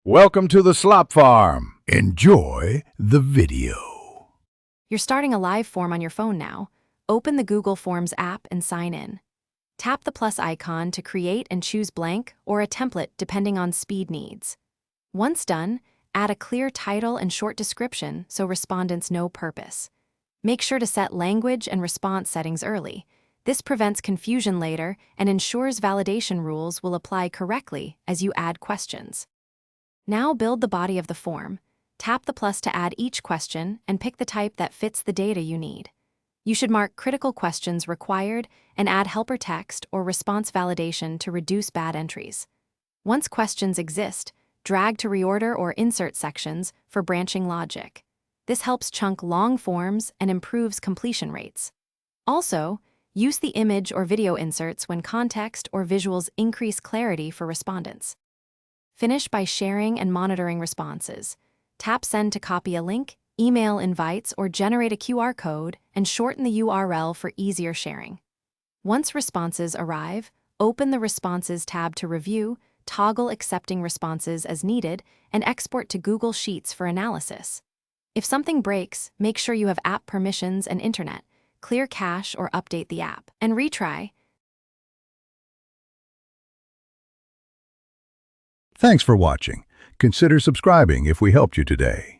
Welcome to the Slop Farm. Enjoy the video. You're starting a live form on your phone now. Open the Google Forms app and sign in. Tap the plus icon to create and choose blank or a template depending on speed needs. Once done, add a clear title and short description so respondents know purpose. Make sure to set language and response settings early. This prevents confusion later and ensures validation rules will apply correctly as you add questions. Now build the body of the form. Tap the plus to add each question and pick the type that fits the data you need. You should mark critical questions required and add helper text or response validation to reduce bad entries. Once questions exist, drag to reorder or insert sections for branching logic. This helps chunk long forms and improves completion rates. Also, use the image or video inserts when context or visuals increase clarity for respondents. Finish by sharing and monitoring responses. Tap Send to copy a link, email invites, or generate a QR code, and shorten the URL for easier sharing. Once responses arrive, open the Responses tab to review, toggle accepting responses as needed, and export to Google Sheets for analysis. If something breaks, make sure you have app permissions and internet, clear cache or update the app, and retry. Thanks for watching. Consider subscribing if we helped you today.